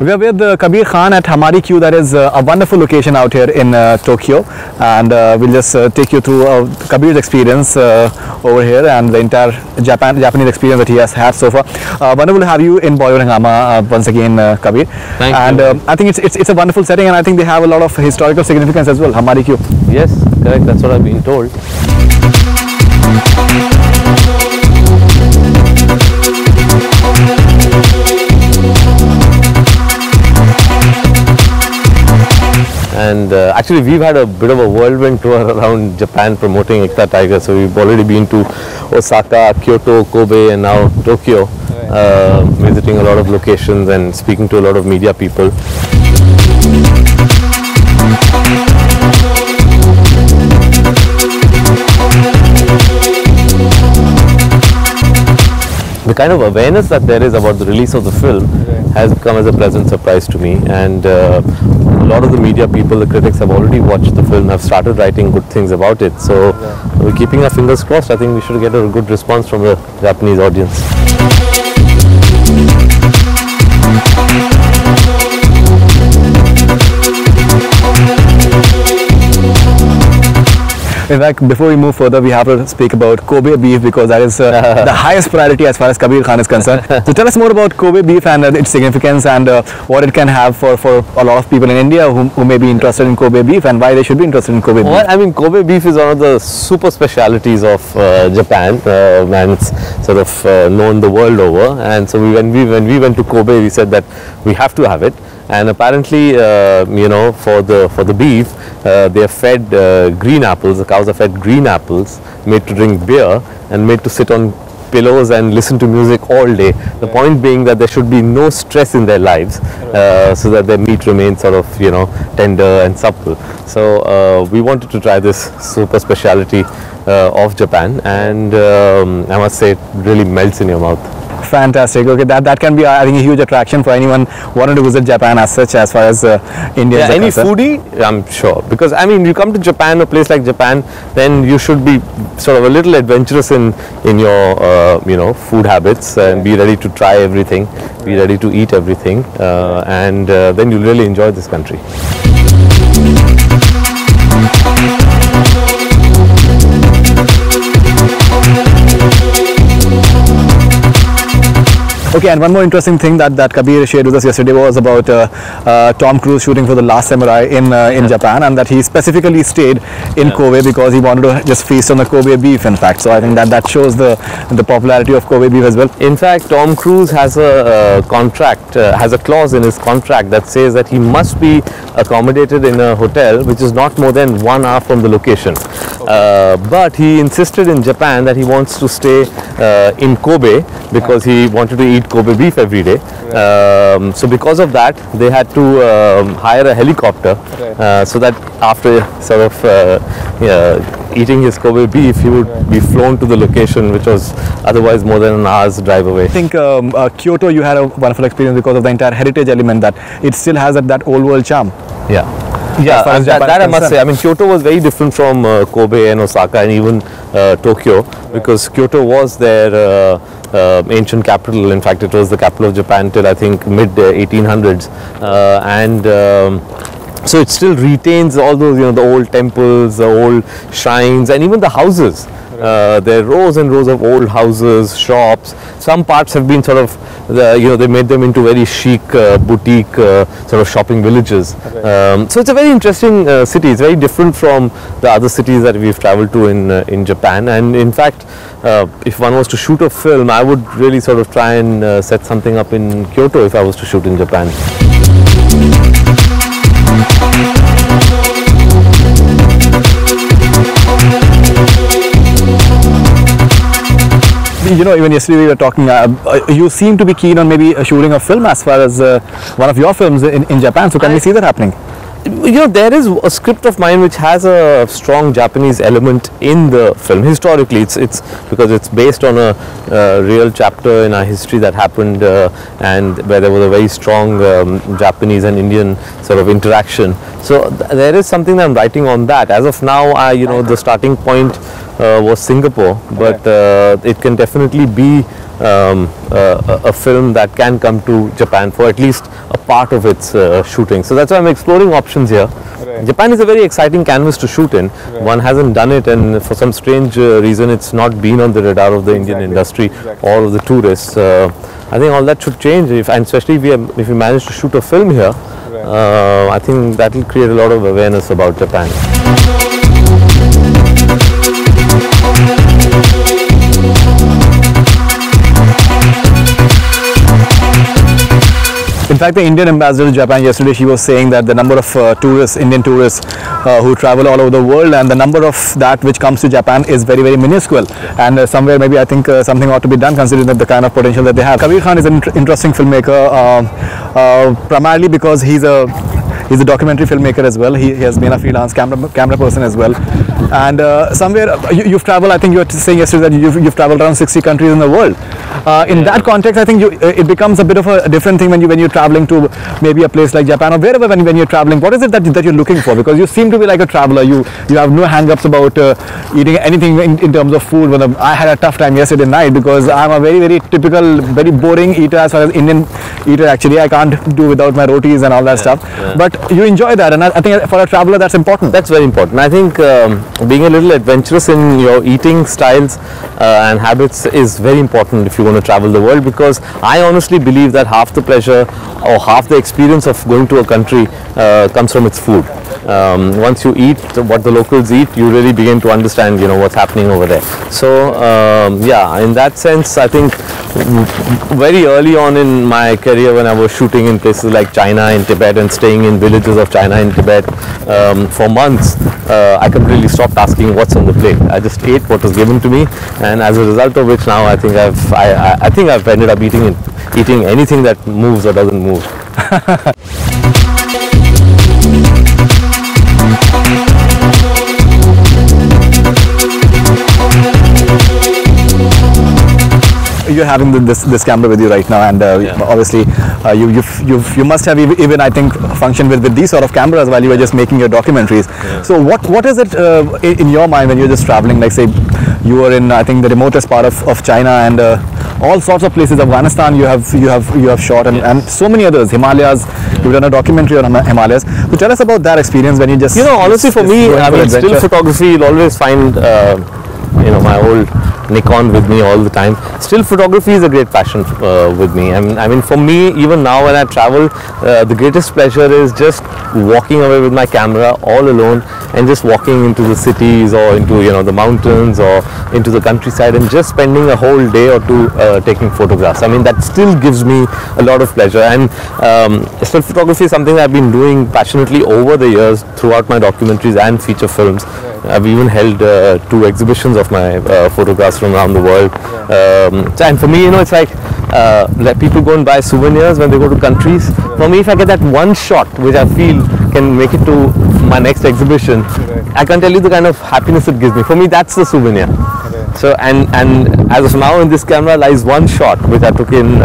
We are with Kabir Khan at Hamari Q. That is a wonderful location out here in Tokyo, and we'll just take you through Kabir's experience over here and the entire Japanese experience that he has had so far. Wonderful to have you in Bollywood Hungama once again, Kabir. Thank you. And I think it's a wonderful setting, and I think they have a lot of historical significance as well. Hamari Q. Yes, correct. That's what I've been told. And actually we've had a bit of a whirlwind tour around Japan promoting Ekta Tiger. So we've already been to Osaka, Kyoto, Kobe and now Tokyo, visiting a lot of locations and speaking to a lot of media people. The kind of awareness that there is about the release of the film has come as a pleasant surprise to me, and a lot of the media people, the critics, have already watched the film, have started writing good things about it. So we're keeping our fingers crossed. I think we should get a good response from the Japanese audience. In fact, before we move further, we have to speak about Kobe beef, because that is the highest priority as far as Kabir Khan is concerned. So tell us more about Kobe beef and its significance, and what it can have for a lot of people in India who may be interested in Kobe beef, and why they should be interested in Kobe beef. Well, I mean, Kobe beef is one of the super specialities of Japan, and it's sort of known the world over. And so when we went to Kobe, we said that we have to have it. And apparently, you know, for the beef, they are fed green apples. The cows are fed green apples, made to drink beer and made to sit on pillows and listen to music all day. The point being that there should be no stress in their lives, so that their meat remains sort of, you know, tender and supple. So we wanted to try this super speciality of Japan, and I must say it really melts in your mouth. Fantastic. Okay, that can be, I think, a huge attraction for anyone wanting to visit Japan as such, as far as India. Yeah, any foodie, I'm sure, because I mean, you come to Japan, a place like Japan, then you should be sort of a little adventurous in your you know, food habits, and be ready to try everything, be ready to eat everything, and then you'll really enjoy this country. Okay, and one more interesting thing that Kabir shared with us yesterday was about Tom Cruise shooting for The Last Samurai in Japan, and that he specifically stayed in Kobe because he wanted to just feast on the Kobe beef, in fact. So I think that shows the popularity of Kobe beef as well. In fact, Tom Cruise has a contract, has a clause in his contract that says that he must be accommodated in a hotel which is not more than 1 hour from the location. But he insisted in Japan that he wants to stay in Kobe because he wanted to eat Kobe beef every day. So because of that, they had to hire a helicopter, so that after sort of eating his Kobe beef, he would be flown to the location, which was otherwise more than an hour's drive away. I think Kyoto, you had a wonderful experience because of the entire heritage element, that it still has that old world charm. Yeah. Yeah, that I must say. I mean, Kyoto was very different from Kobe and Osaka and even Tokyo, because Kyoto was their ancient capital. In fact, it was the capital of Japan till I think mid 1800s, and so it still retains all those, you know, the old temples, the old shrines, and even the houses. There are rows and rows of old houses, shops. Some parts have been sort of, you know, they made them into very chic boutique sort of shopping villages. So it's a very interesting city. It's very different from the other cities that we've traveled to in Japan. And in fact, if one was to shoot a film, I would really sort of try and set something up in Kyoto if I was to shoot in Japan. You know, even yesterday we were talking, you seem to be keen on maybe shooting a film as far as one of your films in Japan. So can we see that happening? You know, there is a script of mine which has a strong Japanese element in the film. Historically, it's because it's based on a real chapter in our history that happened, and where there was a very strong Japanese and Indian sort of interaction. So there is something that I'm writing on that. As of now, you know, the starting point was Singapore, but it can definitely be a film that can come to Japan for at least a part of its shooting. So that's why I'm exploring options here. Right. Japan is a very exciting canvas to shoot in. Right. One hasn't done it, and for some strange reason it's not been on the radar of the Indian industry or of the tourists. I think all that should change, and especially if we manage to shoot a film here. I think that will create a lot of awareness about Japan. In fact, the Indian ambassador to Japan yesterday, she was saying that the number of tourists, Indian tourists who travel all over the world, and the number of that which comes to Japan is very, very minuscule. And somewhere maybe I think something ought to be done considering that the kind of potential that they have. Kabir Khan is an interesting filmmaker, primarily because he's a documentary filmmaker as well. He has been a freelance camera person as well. And somewhere you've traveled, I think you were saying yesterday that you've traveled around 60 countries in the world. In that context, I think it becomes a bit of a different thing when you're traveling to maybe a place like Japan or wherever when you're traveling. What is it that you're looking for? Because you seem to be like a traveler. You have no hang-ups about eating anything in terms of food. I had a tough time yesterday night because I'm a very, very typical, very boring eater as far as Indian eater actually. I can't do without my rotis and all that stuff. But you enjoy that, and I think for a traveler that's important. That's very important. I think being a little adventurous in your eating styles and habits is very important if you want to travel the world, because I honestly believe that half the pleasure or half the experience of going to a country comes from its food. Once you eat what the locals eat, you really begin to understand what's happening over there. So yeah, in that sense, I think very early on in my career, when I was shooting in places like China and Tibet and staying in villages of China and Tibet for months, I completely stopped asking what's on the plate. I just ate what was given to me, and as a result of which now I think I've ended up eating anything that moves or doesn't move. You're having this camera with you right now, and obviously you must have even I think functioned with these sort of cameras while you were just making your documentaries. So what is it in your mind when you're just traveling, like say you were in I think the remotest part of China and all sorts of places, Afghanistan you have shot, and so many others, Himalayas, you've done a documentary on Himalayas. So tell us about that experience when you just honestly for me, I mean, still photography, you'll always find my old Nikon with me all the time. Still photography is a great passion with me. I mean for me, even now when I travel, the greatest pleasure is just walking away with my camera all alone and just walking into the cities or into the mountains or into the countryside and just spending a whole day or two taking photographs. I mean that still gives me a lot of pleasure, and still photography is something I've been doing passionately over the years throughout my documentaries and feature films. I've even held 2 exhibitions of my photographs from around the world. And for me, it's like let people go and buy souvenirs when they go to countries. For me, if I get that one shot which I feel can make it to my next exhibition, I can't tell you the kind of happiness it gives me. For me, that's the souvenir. So and as of now, in this camera lies one shot which I took in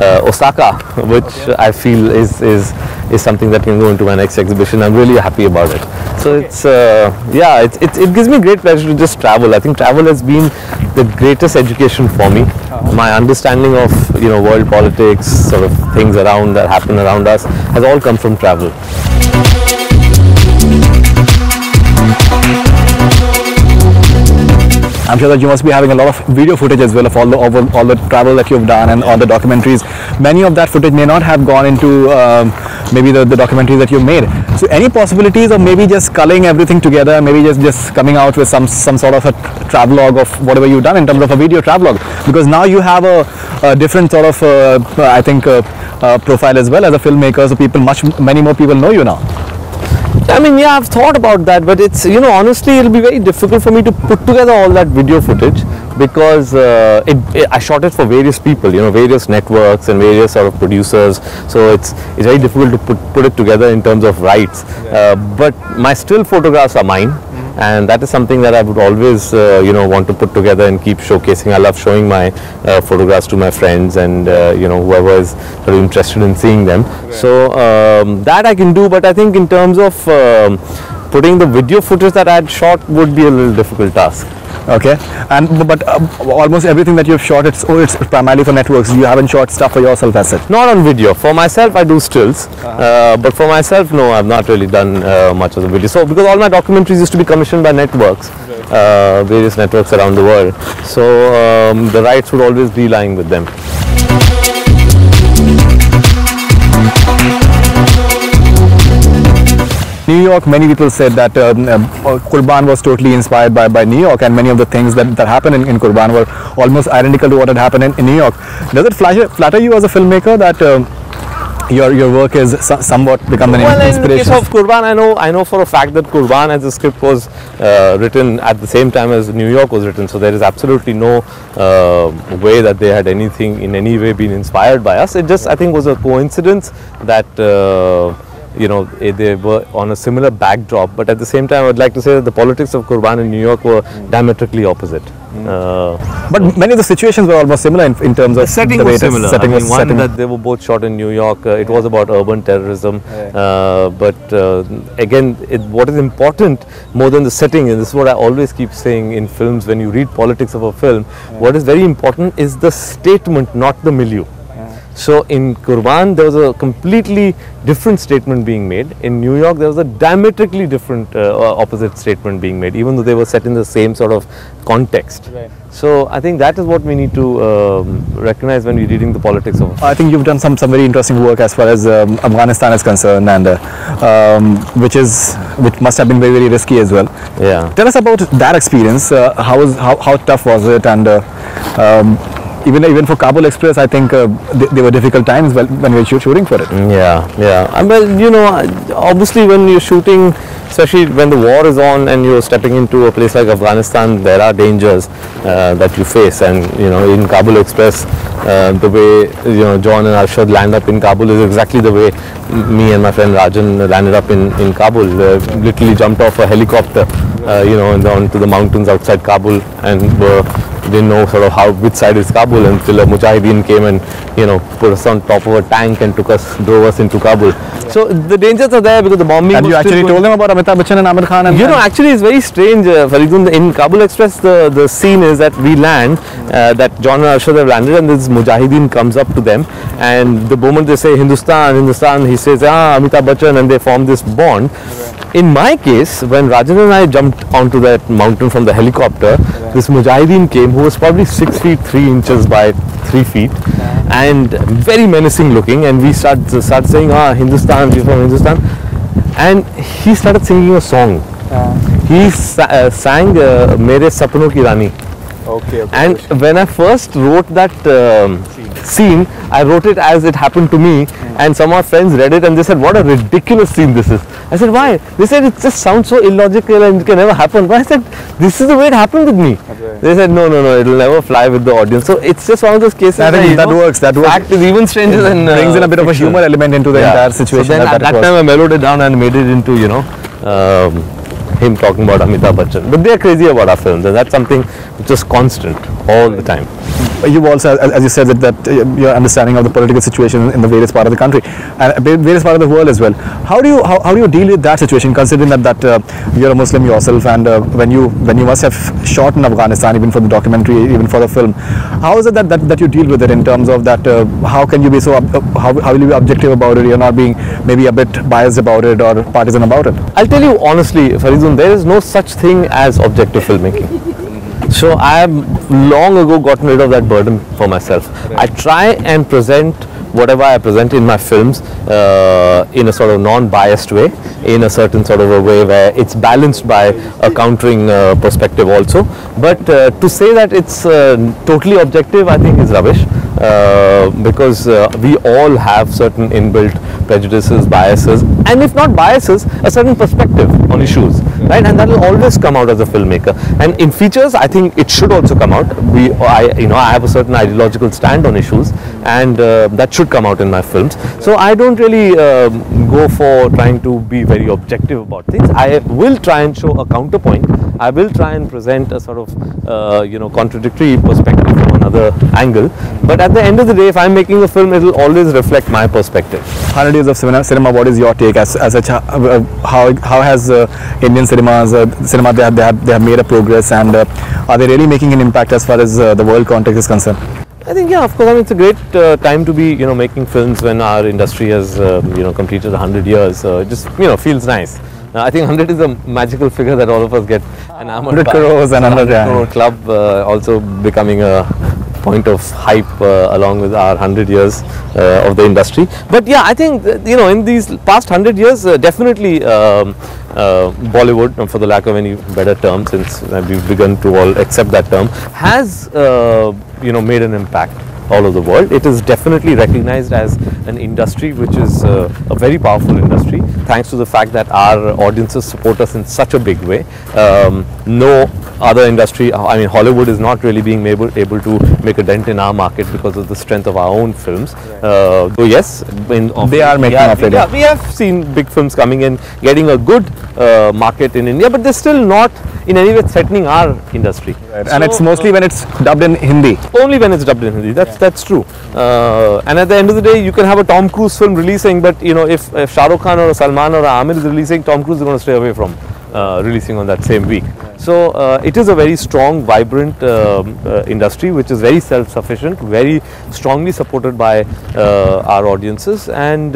Osaka, which I feel is something that can go into my next exhibition. I'm really happy about it. So it's it gives me great pleasure to just travel. I think travel has been the greatest education for me. My understanding of world politics, sort of things around that happen around us, has all come from travel. I'm sure that you must be having a lot of video footage as well of all the travel that you've done and all the documentaries. Many of that footage may not have gone into maybe the documentaries that you've made. So any possibilities of maybe just culling everything together, maybe just coming out with some sort of a travelogue of whatever you've done in terms of a video travelogue? Because now you have a different sort of I think profile as well as a filmmaker, so many more people know you now. I mean, yeah, I've thought about that, but it's, honestly, it'll be very difficult for me to put together all that video footage, because I shot it for various people, various networks and various sort of producers. So it's very difficult to put it together in terms of rights. But my still photographs are mine. And that is something that I would always, want to put together and keep showcasing. I love showing my photographs to my friends and, whoever is sort of interested in seeing them. Right. So that I can do, but I think in terms of putting the video footage that I had shot would be a little difficult task. Okay, and but almost everything that you've shot, it's primarily for networks. You haven't shot stuff for yourself as such. Not on video. For myself, I do stills, but for myself, no, I've not really done much of the video. So because all my documentaries used to be commissioned by networks, various networks around the world. So the rights would always be lying with them. New York, many people said that Kurbaan was totally inspired by New York, and many of the things that happened in Kurbaan were almost identical to what had happened in New York. Does it flatter you as a filmmaker that your work is somewhat become an inspiration? In the case of Kurbaan, I know for a fact that Kurbaan as a script was written at the same time as New York was written, so there is absolutely no way that they had anything in any way been inspired by us. It just, I think, was a coincidence that you know, they were on a similar backdrop, but at the same time I would like to say that the politics of Kurbaan in New York were diametrically opposite. But many of the situations were almost similar in terms of the setting the way was similar. Setting I mean, one that they were both shot in New York, it was about urban terrorism, but again, what is important more than the setting, and this is what I always keep saying in films when you read politics of a film, what is very important is the statement, not the milieu. So in Kurbaan there was a completely different statement being made. In New York there was a diametrically different opposite statement being made, even though they were set in the same sort of context. Right. So I think that is what we need to recognize when we're reading the politics of. I think you've done some very interesting work as far as Afghanistan is concerned, and which must have been very risky as well. Yeah. Tell us about that experience. How tough was it, and even for Kabul Express, I think they were difficult times when we were shooting for it. Yeah. Well, you know, obviously when you're shooting, especially when the war is on and you're stepping into a place like Afghanistan, there are dangers that you face. And you know, in Kabul Express, the way John and Arshad land up in Kabul is exactly the way me and my friend Rajan landed up in Kabul. Literally jumped off a helicopter, onto the mountains outside Kabul, and didn't know sort of which side is Kabul until a Mujahideen came and put us on top of a tank and drove us into Kabul. So the dangers are there because the bombing. And you actually told them about Amitabh Bachchan and Amir Khan. And actually it's very strange, Faridoon. In Kabul Express, the scene is that we land, that John and Arshad have landed, and this Mujahideen comes up to them, and the moment they say Hindustan, Hindustan, he says Amitabh Bachchan, and they form this bond. In my case, when Rajan and I jumped onto that mountain from the helicopter, this Mujahideen came, who was probably 6 feet 3 inches by 3 feet, and very menacing looking, and we started saying, Hindustan, we're from Hindustan, and he started singing a song. He sang Mere Sapno Ki Rani. Okay. And when I first wrote that scene, I wrote it as it happened to me, and some of my friends read it and they said, what a ridiculous scene this is. I said, why? They said, it just sounds so illogical and it can never happen. But I said, this is the way it happened with me. Okay. They said, no, it'll never fly with the audience. So it's just one of those cases that works. Fact is even stranger than brings in a bit of a humor element into the entire situation. So then at that time I mellowed it down and made it into, him talking about Amitabh Bachchan. But they are crazy about our films, and that's something which is constant all the time. You also, as you said, that your understanding of the political situation in the various part of the country and various part of the world as well. How do you deal with that situation, considering that you're a Muslim yourself, and when you must have shot in Afghanistan, even for the documentary, even for the film, how is it that you deal with it in terms of that? How can you be so? How will you be objective about it? You're not being maybe a bit biased about it or partisan about it. I'll tell you honestly, Faridoon, there is no such thing as objective filmmaking. So I have long ago gotten rid of that burden for myself. I try and present whatever I present in my films in a sort of non-biased way, in a certain sort of a way where it's balanced by a countering perspective also. But to say that it's totally objective, I think is rubbish, because we all have certain inbuilt prejudices, biases, and if not biases, a certain perspective on issues, right? And that will always come out as a filmmaker. And in features, I think it should also come out. I have a certain ideological stand on issues, and that should come out in my films. So I don't really go for trying to be very objective about things. I will try and show a counterpoint. I will try and present a sort of contradictory perspective from another angle. But at the end of the day, if I'm making a film, it will always reflect my perspective. 100 years of cinema, what is your take as such? How has Indian cinema cinema they have made a progress, and are they really making an impact as far as the world context is concerned? I think, yeah, of course. I mean, it's a great time to be, making films when our industry has, completed 100 years. It just, feels nice. I think 100 is a magical figure that all of us get enamored 100 crores and 100 crore club also becoming a point of hype along with our 100 years of the industry. But yeah, I think, in these past 100 years, definitely Bollywood, for the lack of any better term, since we've begun to all accept that term, has, made an impact all over the world. It is definitely recognized as an industry which is a very powerful industry, thanks to the fact that our audiences support us in such a big way. No other industry, I mean, Hollywood is not really being able to make a dent in our market because of the strength of our own films. So yes, they are making up. Yeah, we have seen big films coming in, getting a good market in India, but they're still not in any way threatening our industry. Right. And it's mostly when it's dubbed in Hindi. Only when it's dubbed in Hindi. That's true. And at the end of the day, you can have a Tom Cruise film releasing, but if Shah Rukh Khan or Salman or Amir is releasing, Tom Cruise is going to stay away from releasing on that same week. So it is a very strong, vibrant industry which is very self-sufficient, very strongly supported by our audiences, and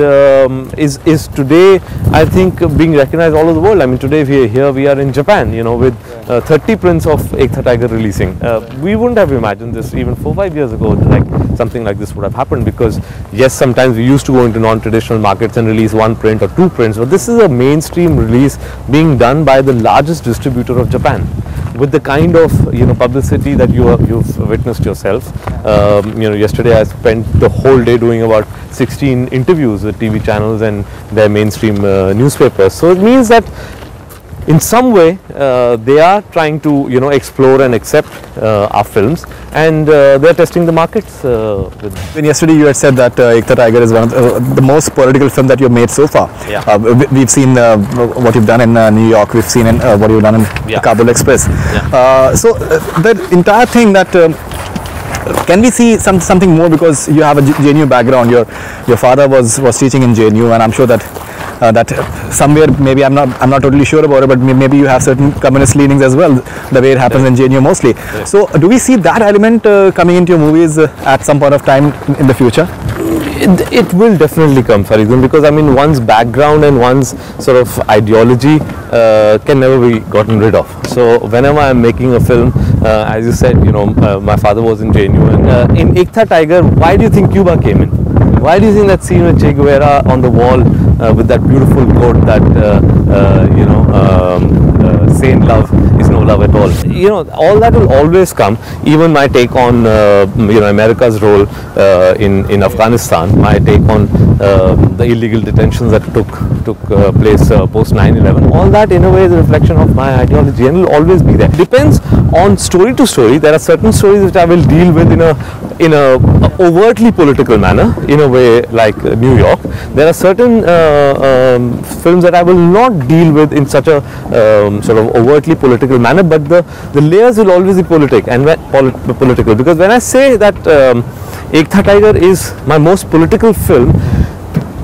is today, I think, being recognized all over the world. I mean, today we are in Japan, with 30 prints of Ek Tha Tiger releasing. We wouldn't have imagined this even 4-5 years ago, like something like this would have happened, because yes, sometimes we used to go into non-traditional markets and release 1 print or 2 prints, but this is a mainstream release being done by the largest distributor of Japan, with the kind of publicity that you've witnessed yourself. Yesterday I spent the whole day doing about 16 interviews with TV channels and their mainstream newspapers. So it means that in some way they are trying to explore and accept our films, and they're testing the markets with. And yesterday you had said that Ek Tha Tiger is one of the most political film that you've made so far. Yeah. We've seen what you've done in New York, we've seen what you've done in Kabul Express. Yeah. So the entire thing that can we see something more, because you have a JNU background, your father was teaching in JNU, and I'm sure that that somewhere, maybe I'm not totally sure about it, but maybe you have certain communist leanings as well, the way it happens in JNU mostly. Yeah. So do we see that element coming into your movies at some point of time in the future? It will definitely come, Faridoon, because I mean, one's background and one's sort of ideology can never be gotten rid of. So whenever I'm making a film, as you said, my father was in JNU, and in Ek Tha Tiger, why do you think Cuba came in? Why do you think that scene with Che Guevara on the wall with that beautiful quote that sane love is no love at all? All that will always come. Even my take on America's role in Afghanistan, my take on the illegal detentions that took place post 9/11, all that in a way is a reflection of my ideology, and will always be there. Depends on story to story. There are certain stories which I will deal with in a overtly political manner, in a way like New York. There are certain films that I will not deal with in such a sort of overtly political manner, but the layers will always be political. Because when I say that Ek Tha Tiger is my most political film,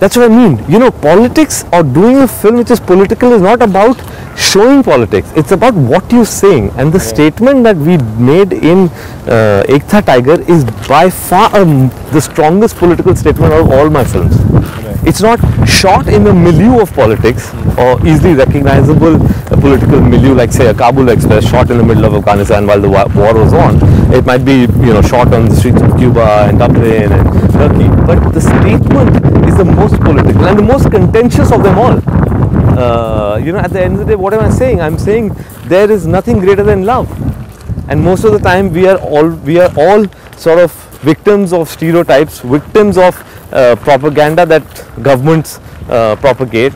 that's what I mean. Politics or doing a film which is political is not about showing politics. It's about what you're saying. And the statement that we made in Ek Tha Tiger is by far the strongest political statement of all my films. It's not shot in the milieu of politics or easily recognizable political milieu, like say a Kabul Express shot in the middle of Afghanistan while the war was on. It might be shot on the streets of Cuba and Dublin and Turkey, but the statement is the most political and the most contentious of them all. At the end of the day, what am I saying? I'm saying there is nothing greater than love, and most of the time we are all sort of victims of stereotypes, victims of propaganda that governments propagate,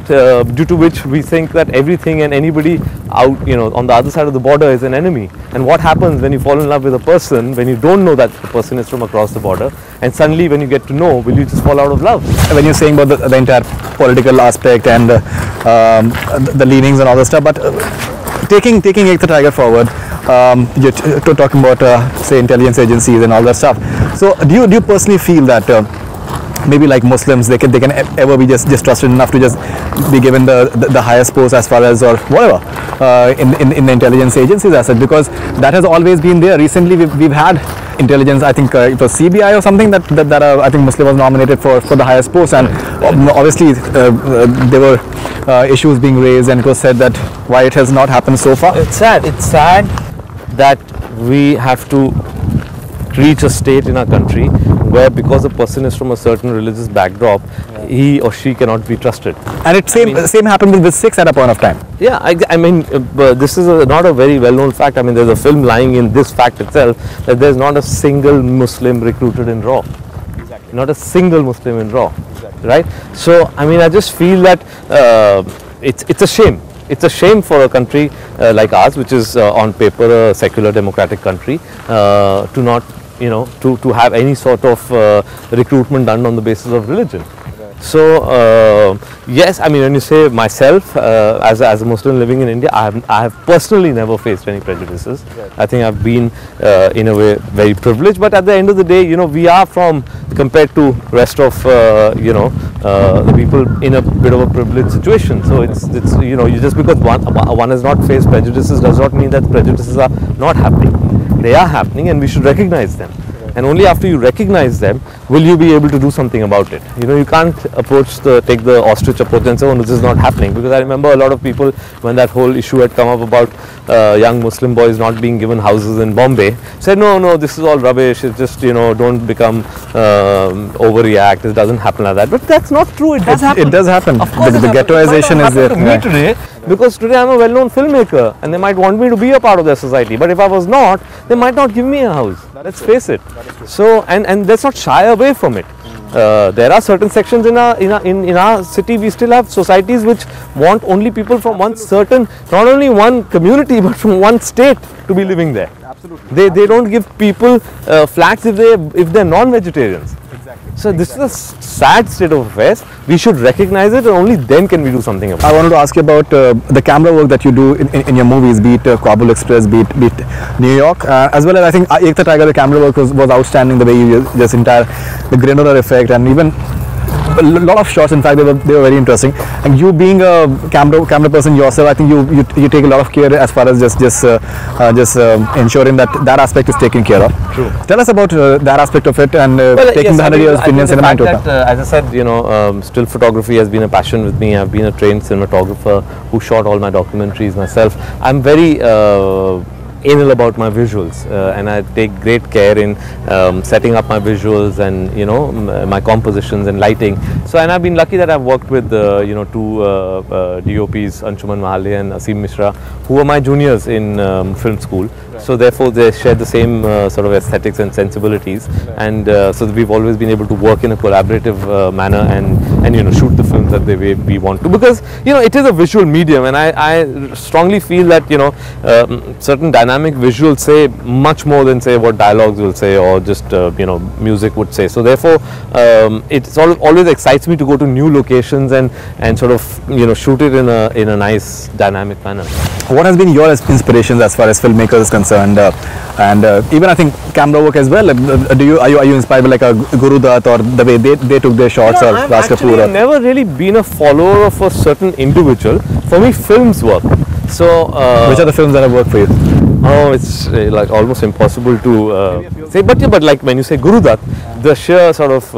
due to which we think that everything and anybody out on the other side of the border is an enemy. And what happens when you fall in love with a person when you don't know that the person is from across the border, and suddenly when you get to know, will you just fall out of love? When you're saying about the entire political aspect and the leanings and all that stuff, but taking Ek Tha Tiger forward, you're talking about say intelligence agencies and all that stuff. So do you personally feel that maybe like Muslims, they can ever be just trusted enough to just be given the highest post as far as, or whatever, in the intelligence agencies as such, because that has always been there. Recently we've had intelligence, I think it was CBI or something, that I think Muslim was nominated for the highest post, and obviously there were issues being raised, and it was said that why it has not happened so far. It's sad that we have to reach a state in our country where, because a person is from a certain religious backdrop, he or she cannot be trusted. And it same happened with Sikhs at a point of time. Yeah, I mean, this is not a very well-known fact. I mean, there's a film lying in this fact itself, that there's not a single Muslim recruited in RAW. Exactly. Not a single Muslim in RAW. Exactly. Right? So, I mean, I just feel that it's a shame. It's a shame for a country like ours, which is on paper a secular democratic country, to not, you know, to have any sort of recruitment done on the basis of religion. So yes, I mean, when you say myself as a Muslim living in India, I have personally never faced any prejudices. Right. I think I've been in a way very privileged, but at the end of the day, you know, we are compared to rest of the people in a bit of a privileged situation. So it's you know, just because one has not faced prejudices does not mean that prejudices are not happening. They are happening, and we should recognize them. And only after you recognize them will you be able to do something about it. You know, you can't take the ostrich approach and say, oh no, this is not happening. Because I remember a lot of people, when that whole issue had come up about young Muslim boys not being given houses in Bombay, said no, this is all rubbish. It's just, you know, don't become overreact. It doesn't happen like that. But that's not true. It does happen. It does happen. Of course, the ghettoization is there. To me today, because today I'm a well-known filmmaker, and they might want me to be a part of their society. But if I was not, they might not give me a house. Let's face it. So, and let's not shy away from it. There are certain sections in our city. We still have societies which want only people from one certain, not only one community, but from one state to be living there. Absolutely. They don't give people flats if they're non-vegetarians. Exactly. So this is a sad state of affairs. We should recognize it, and only then can we do something about it. I wanted to ask you about the camera work that you do in your movies, be it Kabul Express, be it New York, as well as I think Ek Tha Tiger, the camera work was outstanding. The way you just the granular effect, and even a lot of shots, in fact, they were very interesting. And you being a camera person yourself, I think you take a lot of care as far as just ensuring that aspect is taken care of. True. Tell us about that aspect of it, and taking the 100 years of Indian cinema into account. As I said, you know, still photography has been a passion with me. I've been a trained cinematographer who shot all my documentaries myself. I'm very anal about my visuals, and I take great care in setting up my visuals and, you know, my compositions and lighting. So, and I've been lucky that I've worked with you know, two DOPs, Anshuman Mahalle and Asim Mishra, who were my juniors in film school. Right. So therefore they share the same sort of aesthetics and sensibilities. Right. And so we've always been able to work in a collaborative manner and you know, shoot the films that the way we want to, because, you know, it is a visual medium, and I strongly feel that, you know, certain dynamic visuals say much more than, say, what dialogues will say, or just you know, music would say. So therefore it's always excites me to go to new locations and sort of, you know, shoot it in a nice dynamic manner. What has been your inspirations as far as filmmakers is concerned, and even I think camera work as well? Are you inspired by like a Guru Dutt, or the way they took their shots, or Raj Kapoor? I've never really been a follower of a certain individual. For me, films work. So which are the films that have worked for you? Oh, it's like almost impossible to say, but like when you say Guru Dutt, the sheer sort of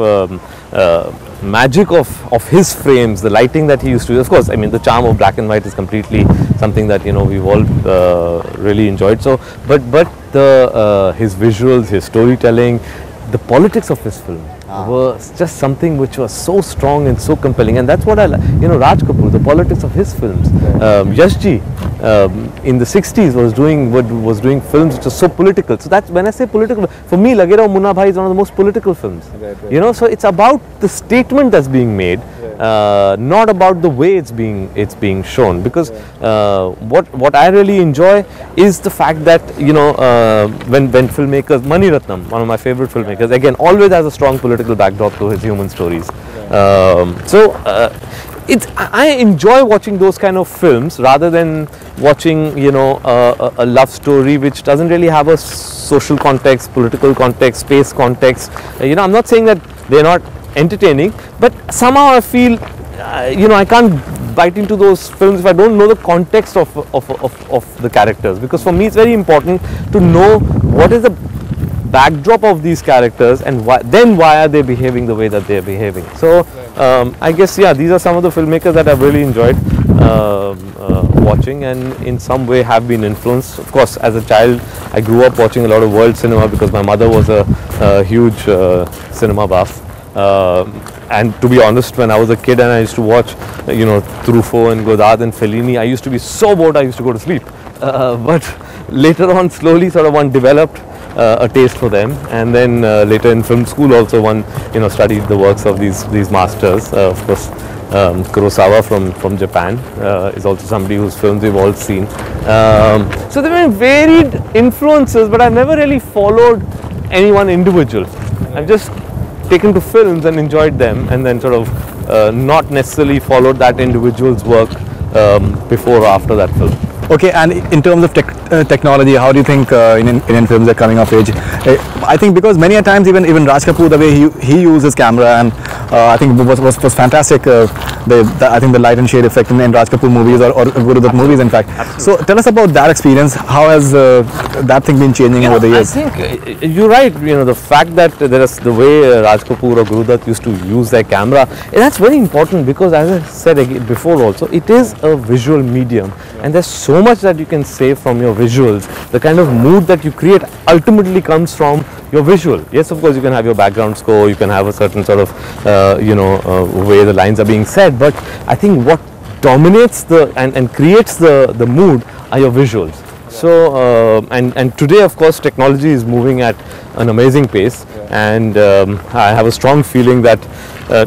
magic of his frames, the lighting that he used to use. Of course, I mean, the charm of black and white is completely something that, you know, we've all really enjoyed. So, but his visuals, his storytelling, the politics of his film was just something which was so strong and so compelling, and that's what I like. You know, Raj Kapoor, the politics of his films. Yashji in the 60s was doing films which are so political. So that's when I say political, for me, Lage Raho Munna Bhai is one of the most political films. Right. You know, so it's about the statement that's being made, not about the way it's being shown. Because what I really enjoy is the fact that, you know, when filmmakers, Mani Ratnam, one of my favorite filmmakers, again always has a strong political backdrop to his human stories. I enjoy watching those kind of films rather than watching, you know, a love story which doesn't really have a social context, political context, space context. You know, I'm not saying that they're not entertaining, but somehow I feel, you know, I can't bite into those films if I don't know the context of the characters, because for me it's very important to know what is the backdrop of these characters and why are they behaving the way that they are behaving. So I guess, yeah, these are some of the filmmakers that I've really enjoyed watching and in some way have been influenced. Of course, as a child I grew up watching a lot of world cinema because my mother was a huge cinema buff. And to be honest, when I was a kid and I used to watch, you know, Truffaut and Godard and Fellini, I used to be so bored I used to go to sleep. But later on, slowly sort of one developed a taste for them, and then later in film school also one, you know, studied the works of these masters. Of course, Kurosawa from Japan is also somebody whose films we've all seen. So there were varied influences, but I've never really followed any one individual. I've just taken to films and enjoyed them, and then sort of not necessarily followed that individual's work before or after that film. Okay, and in terms of technology, how do you think Indian films are coming of age? I think because many a times even Raj Kapoor, the way he used his camera, and I think was fantastic. I think the light and shade effect in Raj Kapoor movies or Gurudhat movies, in fact. Absolutely. So tell us about that experience. How has that thing been changing over the years? I think you're right. You know, the fact that there is the way Raj Kapoor or Gurudhat used to use their camera, that's very important because, as I said before also, it is a visual medium, and there's so much that you can say from your visuals. The kind of mood that you create ultimately comes from your visual. Yes, of course, you can have your background score, you can have a certain sort of you know, way the lines are being said, but I think what dominates and creates the mood are your visuals. So and today, of course, technology is moving at an amazing pace, and I have a strong feeling that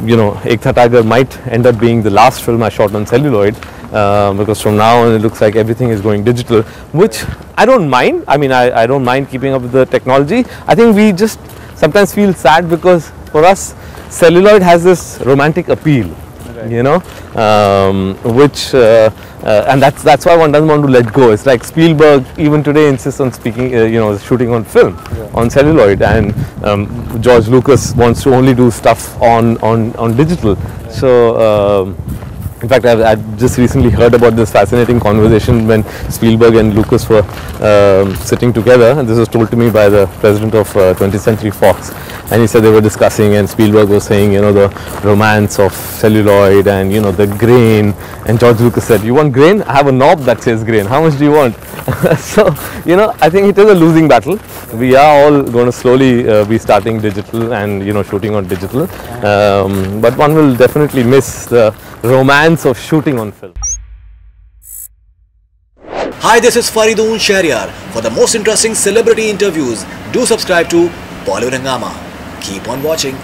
you know, Ek Tha Tiger might end up being the last film I shot on celluloid, because from now on it looks like everything is going digital, which I don't mind. I mean, I don't mind keeping up with the technology. I think we just sometimes feel sad because for us celluloid has this romantic appeal, right, you know, which and that's why one doesn't want to let go. It's like Spielberg even today insists on speaking, you know, shooting on film, on celluloid, and George Lucas wants to only do stuff on digital. So in fact, I just recently heard about this fascinating conversation when Spielberg and Lucas were sitting together, and this was told to me by the president of 20th Century Fox, and he said they were discussing, and Spielberg was saying, you know, the romance of celluloid and, you know, the grain, and George Lucas said, you want grain? I have a knob that says grain, how much do you want? So, you know, I think it is a losing battle. We are all going to slowly be starting digital and, you know, shooting on digital, but one will definitely miss the romance of shooting on film. Hi, this is Faridoon Shahryar. For the most interesting celebrity interviews, do subscribe to Bollywood Hungama. Keep on watching.